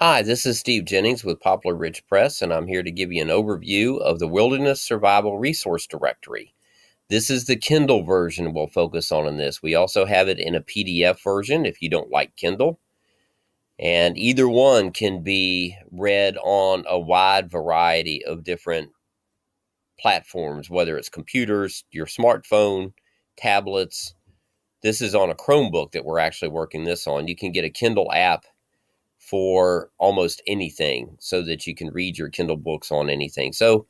Hi, this is Steve Jennings with Poplar Ridge Press, and I'm here to give you an overview of the Wilderness Survival Resource Directory. This is the Kindle version we'll focus on in this. We also have it in a PDF version if you don't like Kindle, and either one can be read on a wide variety of different platforms, whether it's computers, your smartphone, tablets. This is on a Chromebook that we're actually working this on. You can get a Kindle app for almost anything so that you can read your Kindle books on anything. So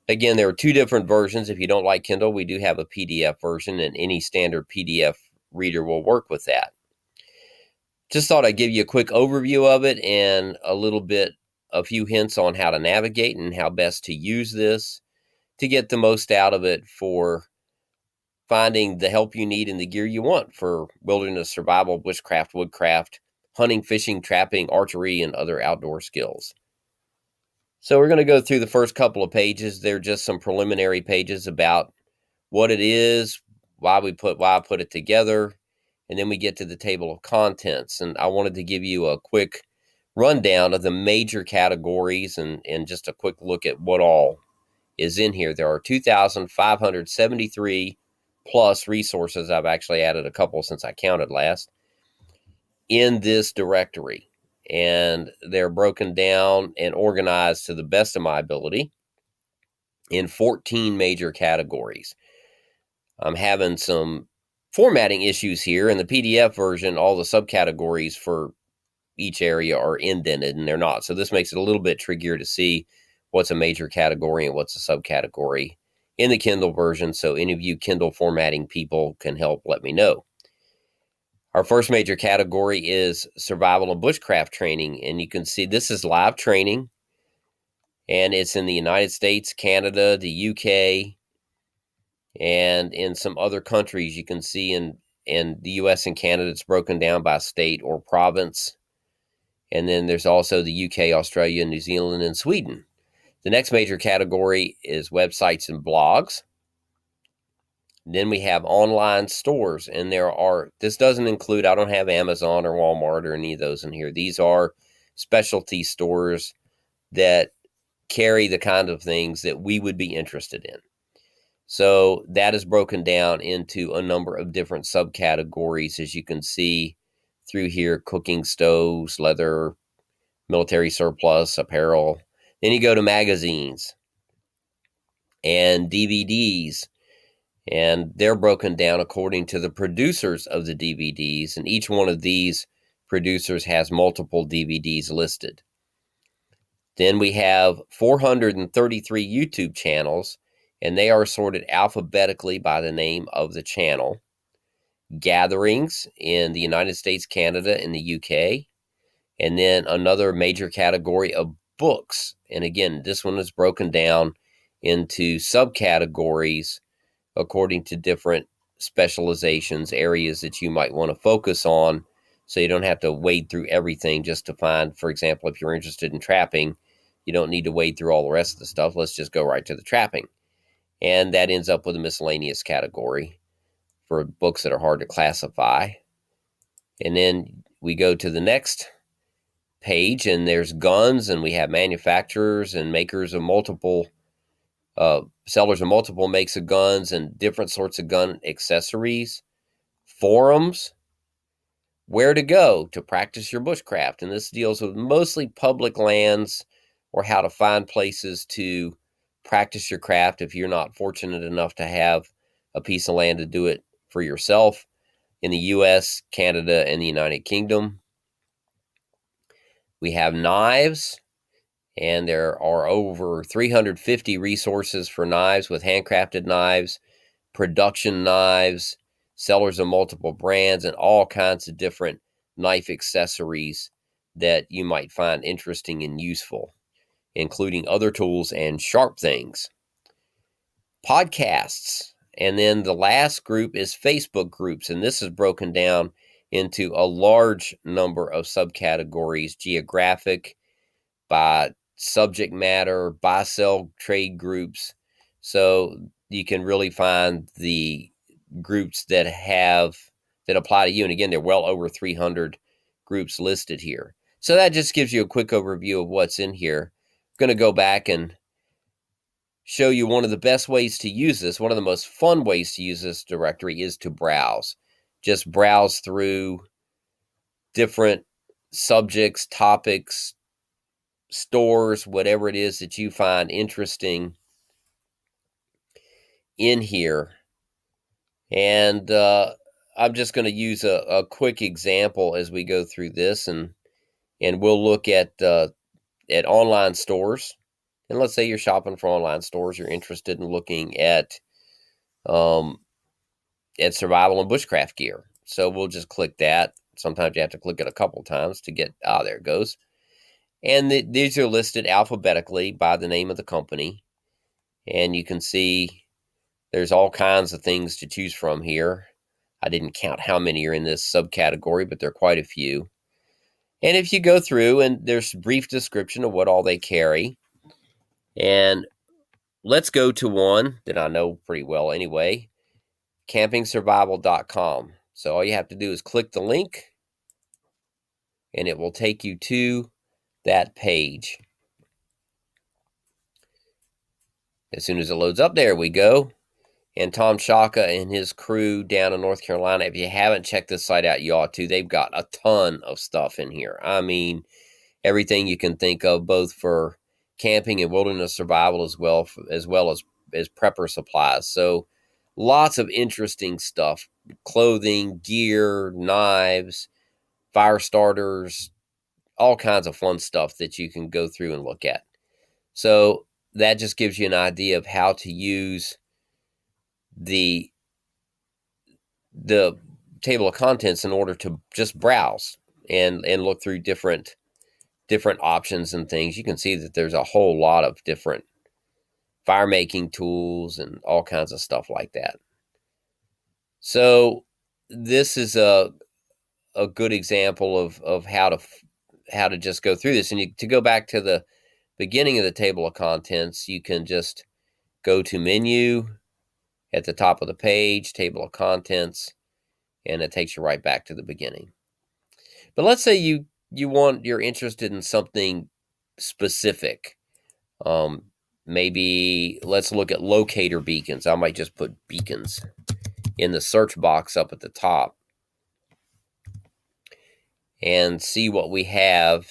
again, there are two different versions. If you don't like Kindle, we do have a PDF version, and any standard PDF reader will work with that. Just thought I'd give you a quick overview of it and a few hints on how to navigate and how best to use this to get the most out of it for finding the help you need and the gear you want for wilderness survival, bushcraft, woodcraft, hunting, fishing, trapping, archery, and other outdoor skills. So we're going to go through the first couple of pages. They're just some preliminary pages about what it is, why I put it together, and then we get to the table of contents. And I wanted to give you a quick rundown of the major categories and just a quick look at what all is in here. There are 2,573 plus resources. I've actually added a couple since I counted last in this directory, and they're broken down and organized to the best of my ability in 14 major categories. I'm having some formatting issues here. In the PDF version, all the subcategories for each area are indented, and they're not. So this makes it a little bit trickier to see what's a major category and what's a subcategory in the Kindle version. So any of you Kindle formatting people can help let me know. Our first major category is survival and bushcraft training, and you can see this is live training, and it's in the United States, Canada, the UK, and in some other countries. You can see in the US and Canada, it's broken down by state or province, and then there's also the UK, Australia, New Zealand, and Sweden. The next major category is websites and blogs. Then we have online stores, and this doesn't include, I don't have Amazon or Walmart or any of those in here. These are specialty stores that carry the kind of things that we would be interested in. So that is broken down into a number of different subcategories, as you can see through here: cooking stoves, leather, military surplus, apparel. Then you go to magazines and DVDs, and they're broken down according to the producers of the DVDs, and each one of these producers has multiple DVDs listed. Then we have 433 YouTube channels, and they are sorted alphabetically by the name of the channel. Gatherings in the United States, Canada, and the UK, and then another major category of books. And again, this one is broken down into subcategories according to different specializations, areas that you might want to focus on, so you don't have to wade through everything just to find, for example, if you're interested in trapping, you don't need to wade through all the rest of the stuff. Let's just go right to the trapping. And that ends up with a miscellaneous category for books that are hard to classify. And then we go to the next page, and there's guns, and we have manufacturers and makers of multiple sellers of multiple makes of guns and different sorts of gun accessories, forums, where to go to practice your bushcraft. And this deals with mostly public lands or how to find places to practice your craft if you're not fortunate enough to have a piece of land to do it for yourself in the US, Canada, and the United Kingdom. We have knives, and there are over 350 resources for knives, with handcrafted knives, production knives, sellers of multiple brands, and all kinds of different knife accessories that you might find interesting and useful, including other tools and sharp things. Podcasts. And then the last group is Facebook groups, and this is broken down into a large number of subcategories: geographic, by subject matter, buy sell trade groups. So you can really find the groups that apply to you. And again, there are well over 300 groups listed here. So that just gives you a quick overview of what's in here. I'm going to go back and show you one of the best ways to use this. One of the most fun ways to use this directory is to browse. Just browse through different subjects, topics, stores, whatever it is that you find interesting in here. And I'm just going to use a quick example as we go through this, and we'll look at online stores. And let's say you're shopping for online stores, you're interested in looking at survival and bushcraft gear. So we'll just click that. Sometimes you have to click it a couple times to get, there it goes. And these are listed alphabetically by the name of the company. And you can see there's all kinds of things to choose from here. I didn't count how many are in this subcategory, but there are quite a few. And if you go through, and there's a brief description of what all they carry. And let's go to one that I know pretty well anyway, campingsurvival.com. So all you have to do is click the link, and it will take you to that page. As soon as it loads up, there we go. And Tom Shaka and his crew down in North Carolina, if you haven't checked this site out, you ought to. They've got a ton of stuff in here. I mean, everything you can think of, both for camping and wilderness survival, as well as prepper supplies. So lots of interesting stuff: clothing, gear, knives, fire starters, all kinds of fun stuff that you can go through and look at. So that just gives you an idea of how to use the table of contents in order to just browse and look through different options and things. You can see that there's a whole lot of different fire making tools and all kinds of stuff like that. So this is a good example of how to just go through this. And to go back to the beginning of the table of contents, you can just go to menu at the top of the page, table of contents, and it takes you right back to the beginning. But let's say you're interested in something specific. Maybe let's look at locator beacons. I might just put beacons in the search box up at the top and see what we have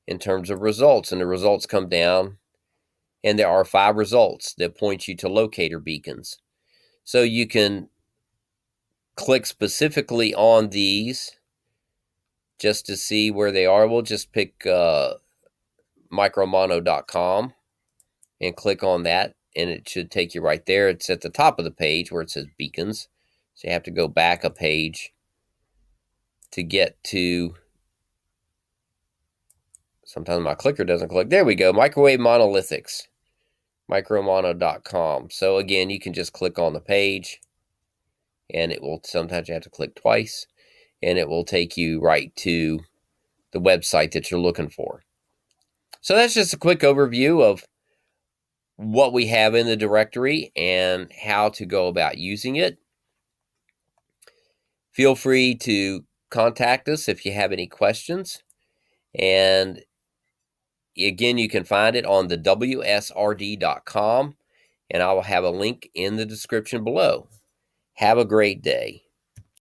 in terms of results. And the results come down, and there are 5 results that point you to locator beacons. So you can click specifically on these just to see where they are. We'll just pick micromono.com and click on that, and it should take you right there. It's at the top of the page where it says beacons. So you have to go back a page to get to, sometimes my clicker doesn't click. There we go, microwave monolithics, micromono.com. So again, you can just click on the page, and it will, sometimes you have to click twice, and it will take you right to the website that you're looking for. So that's just a quick overview of what we have in the directory and how to go about using it. Feel free to contact us if you have any questions. And again, you can find it on the WSRD.com, and I will have a link in the description below. Have a great day.